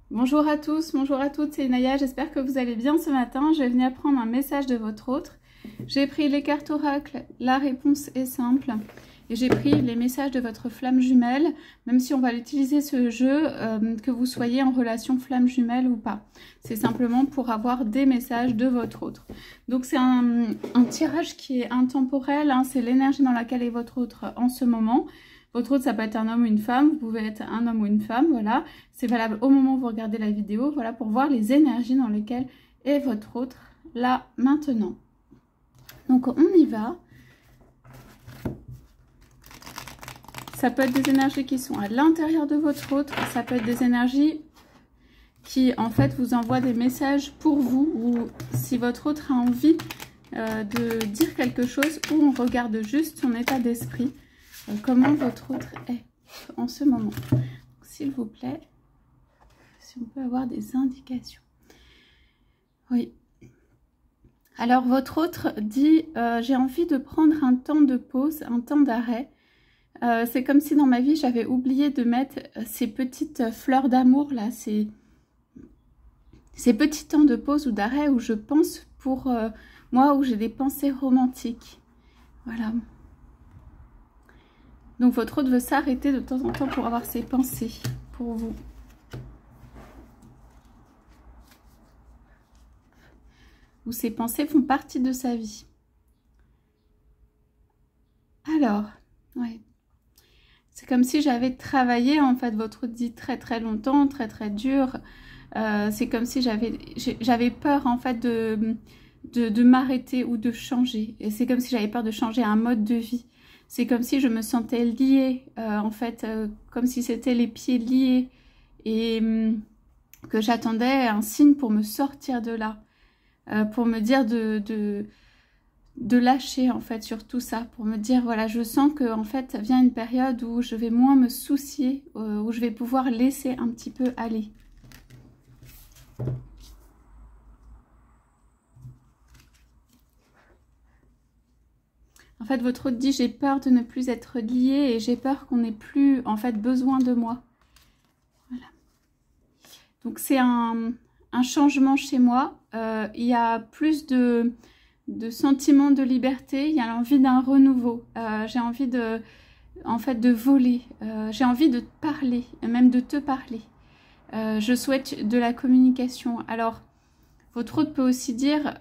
Bonjour à tous, bonjour à toutes, c'est Naya, j'espère que vous allez bien ce matin. Je vais venir prendre un message de votre autre. J'ai pris les cartes oracles, la réponse est simple. Et j'ai pris les messages de votre flamme jumelle, même si on va utiliser ce jeu, que vous soyez en relation flamme jumelle ou pas. C'est simplement pour avoir des messages de votre autre. Donc c'est un tirage qui est intemporel, hein, c'est l'énergie dans laquelle est votre autre en ce moment. Votre autre, ça peut être un homme ou une femme, vous pouvez être un homme ou une femme, voilà. C'est valable au moment où vous regardez la vidéo, voilà, pour voir les énergies dans lesquelles est votre autre, là, maintenant. Donc, on y va. Ça peut être des énergies qui sont à l'intérieur de votre autre, ça peut être des énergies qui, en fait, vous envoient des messages pour vous, ou si votre autre a envie de dire quelque chose, ou on regarde juste son état d'esprit. Comment votre autre est en ce moment. S'il vous plaît, si on peut avoir des indications. Oui. Alors, votre autre dit, j'ai envie de prendre un temps de pause, un temps d'arrêt. C'est comme si dans ma vie, j'avais oublié de mettre ces petites fleurs d'amour, là, ces petits temps de pause ou d'arrêt où je pense pour moi, où j'ai des pensées romantiques. Voilà. Donc votre autre veut s'arrêter de temps en temps pour avoir ses pensées pour vous. Ou ces pensées font partie de sa vie. Alors, ouais. C'est comme si j'avais travaillé, en fait, votre autre dit très très longtemps, très très dur. C'est comme si j'avais peur, en fait, de m'arrêter ou de changer. Et c'est comme si j'avais peur de changer un mode de vie. C'est comme si je me sentais liée, en fait, comme si c'était les pieds liés et que j'attendais un signe pour me sortir de là, pour me dire de lâcher, en fait, sur tout ça, pour me dire, voilà, je sens que, en fait, vient une période où je vais moins me soucier, où je vais pouvoir laisser un petit peu aller. En fait, votre autre dit, j'ai peur de ne plus être liée et j'ai peur qu'on n'ait plus, en fait, besoin de moi. Voilà. Donc, c'est un changement chez moi. Il y a plus de sentiments de liberté. Il y a l'envie d'un renouveau. J'ai envie en fait, de voler. J'ai envie de parler, même de te parler. Je souhaite de la communication. Alors, votre autre peut aussi dire...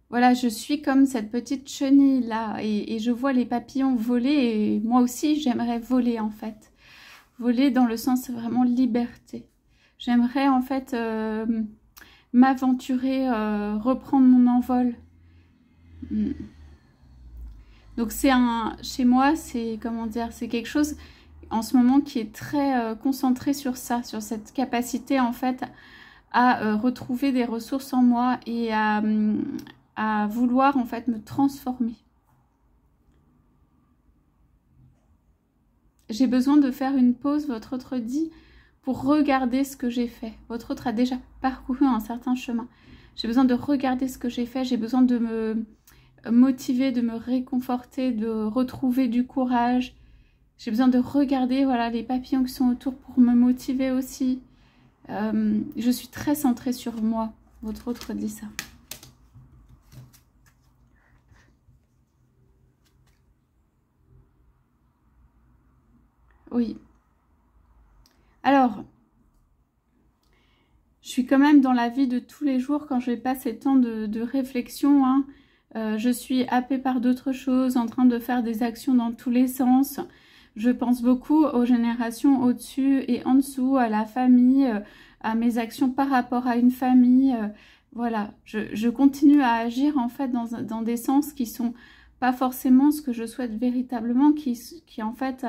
voilà, je suis comme cette petite chenille là et je vois les papillons voler et moi aussi j'aimerais voler en fait. Voler dans le sens vraiment liberté. J'aimerais en fait m'aventurer, reprendre mon envol. Donc c'est chez moi c'est comment dire, c'est quelque chose en ce moment qui est très concentré sur ça, sur cette capacité en fait à retrouver des ressources en moi et à vouloir en fait me transformer. J'ai besoin de faire une pause, votre autre dit, pour regarder ce que j'ai fait. Votre autre a déjà parcouru un certain chemin. J'ai besoin de regarder ce que j'ai fait, j'ai besoin de me motiver, de me réconforter, de retrouver du courage. J'ai besoin de regarder voilà, les papillons qui sont autour pour me motiver aussi. Je suis très centrée sur moi, votre autre dit ça. Oui. Alors, je suis quand même dans la vie de tous les jours quand je n'ai pas ces temps de réflexion. Hein. Je suis happée par d'autres choses, en train de faire des actions dans tous les sens. Je pense beaucoup aux générations au-dessus et en dessous, à la famille, à mes actions par rapport à une famille. Voilà, je continue à agir en fait dans des sens qui sont pas forcément ce que je souhaite véritablement, qui en fait...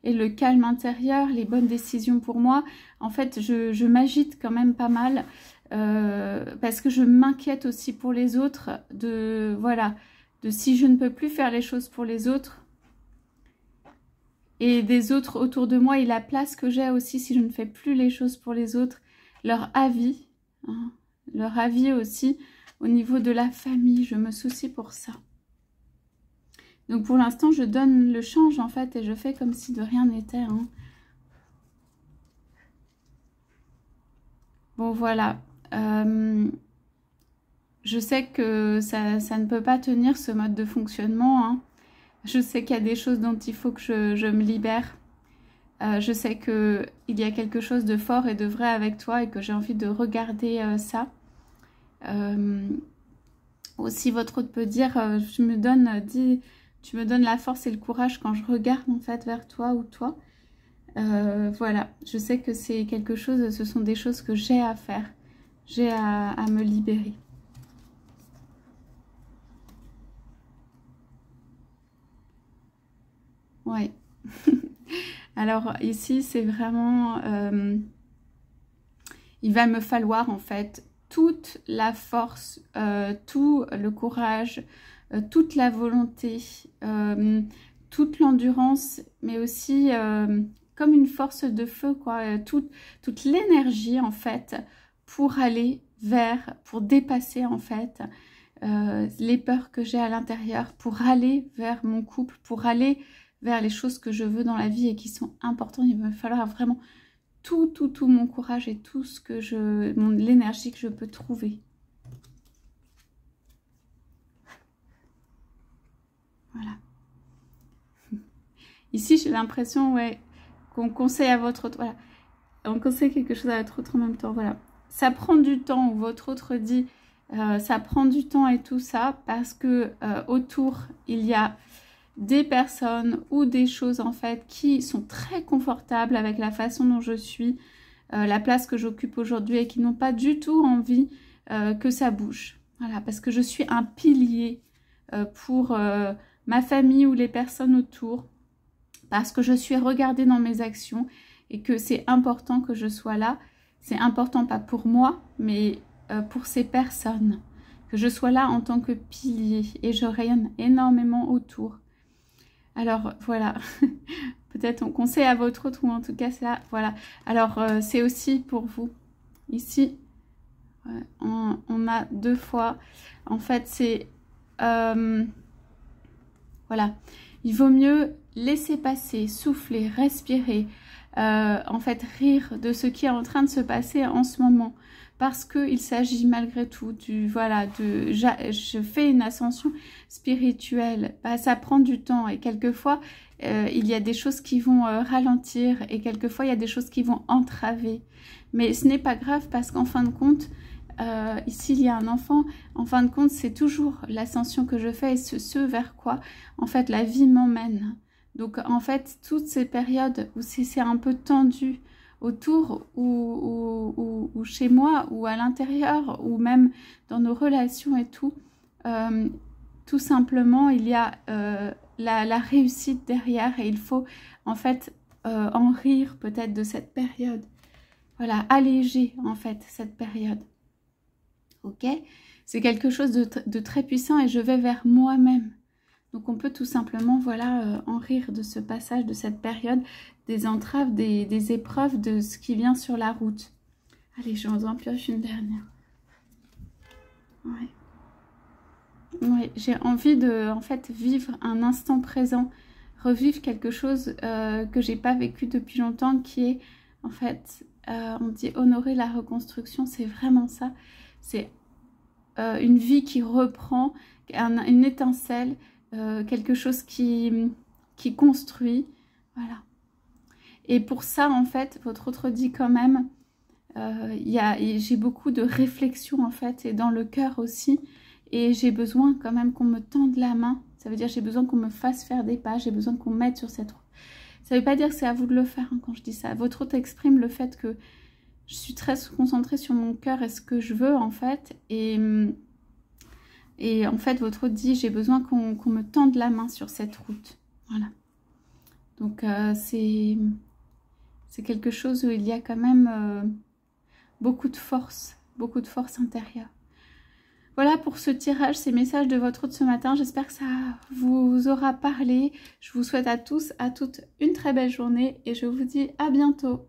et le calme intérieur, les bonnes décisions pour moi. En fait, je m'agite quand même pas mal parce que je m'inquiète aussi pour les autres, voilà, de si je ne peux plus faire les choses pour les autres et des autres autour de moi et la place que j'ai aussi si je ne fais plus les choses pour les autres, leur avis, hein, leur avis aussi au niveau de la famille, je me soucie pour ça. Donc pour l'instant, je donne le change en fait et je fais comme si de rien n'était. Hein. Bon, voilà. Je sais que ça ne peut pas tenir ce mode de fonctionnement, hein. Je sais qu'il y a des choses dont il faut que je me libère. Je sais qu'il y a quelque chose de fort et de vrai avec toi et que j'ai envie de regarder ça. Aussi, votre hôte peut dire, tu me donnes la force et le courage quand je regarde en fait vers toi ou toi. Voilà, je sais que c'est quelque chose, ce sont des choses que j'ai à faire. J'ai à me libérer. Ouais. Alors ici, c'est vraiment... il va me falloir en fait toute la force, tout le courage, toute la volonté, toute l'endurance, mais aussi comme une force de feu, quoi, toute l'énergie en fait pour aller vers, pour dépasser en fait les peurs que j'ai à l'intérieur, pour aller vers mon couple, pour aller vers les choses que je veux dans la vie et qui sont importantes. Il va me falloir vraiment tout mon courage et tout ce que l'énergie que je peux trouver. Voilà. Ici, j'ai l'impression, ouais, qu'on conseille à votre autre, voilà, on conseille quelque chose à votre autre en même temps, voilà. Ça prend du temps, ou votre autre dit, ça prend du temps et tout ça, parce que autour, il y a des personnes ou des choses en fait qui sont très confortables avec la façon dont je suis, la place que j'occupe aujourd'hui et qui n'ont pas du tout envie que ça bouge. Voilà, parce que je suis un pilier pour ma famille ou les personnes autour, parce que je suis regardée dans mes actions et que c'est important que je sois là. C'est important pas pour moi, mais pour ces personnes, que je sois là en tant que pilier et je rayonne énormément autour. Alors voilà, peut-être on conseille à votre autre ou en tout cas c'est là, voilà. Alors c'est aussi pour vous. Ici, on a deux fois. En fait c'est, voilà, il vaut mieux laisser passer, souffler, respirer, en fait rire de ce qui est en train de se passer en ce moment. Parce qu'il s'agit malgré tout voilà, je fais une ascension spirituelle. Bah, ça prend du temps et quelquefois, il y a des choses qui vont ralentir et quelquefois, il y a des choses qui vont entraver. Mais ce n'est pas grave parce qu'en fin de compte, ici, il y a un enfant. En fin de compte, c'est toujours l'ascension que je fais et ce vers quoi, en fait, la vie m'emmène. Donc, en fait, toutes ces périodes où c'est un peu tendu, autour ou chez moi ou à l'intérieur ou même dans nos relations et tout, tout simplement il y a la réussite derrière et il faut en fait en rire peut-être de cette période, voilà, alléger en fait cette période, ok, c'est quelque chose de très puissant et je vais vers moi-même. Donc on peut tout simplement, voilà, en rire de ce passage, de cette période, des entraves, des épreuves, de ce qui vient sur la route. Allez, je vous en pioche une dernière. Ouais. Ouais, j'ai envie de, en fait, vivre un instant présent, revivre quelque chose que j'ai pas vécu depuis longtemps, qui est, en fait, on dit honorer la reconstruction, c'est vraiment ça. C'est une vie qui reprend, une étincelle, quelque chose qui construit, voilà. Et pour ça, en fait, votre autre dit quand même, j'ai beaucoup de réflexion, en fait, et dans le cœur aussi, et j'ai besoin quand même qu'on me tende la main, ça veut dire j'ai besoin qu'on me fasse faire des pas, j'ai besoin qu'on m'aide sur cette route. Ça ne veut pas dire que c'est à vous de le faire, hein, quand je dis ça. Votre autre exprime le fait que je suis très concentrée sur mon cœur et ce que je veux, en fait, et en fait, votre autre dit, j'ai besoin qu'on me tende la main sur cette route. Voilà. Donc, c'est quelque chose où il y a quand même beaucoup de force intérieure. Voilà pour ce tirage, ces messages de votre autre ce matin. J'espère que ça vous aura parlé. Je vous souhaite à tous, à toutes une très belle journée et je vous dis à bientôt.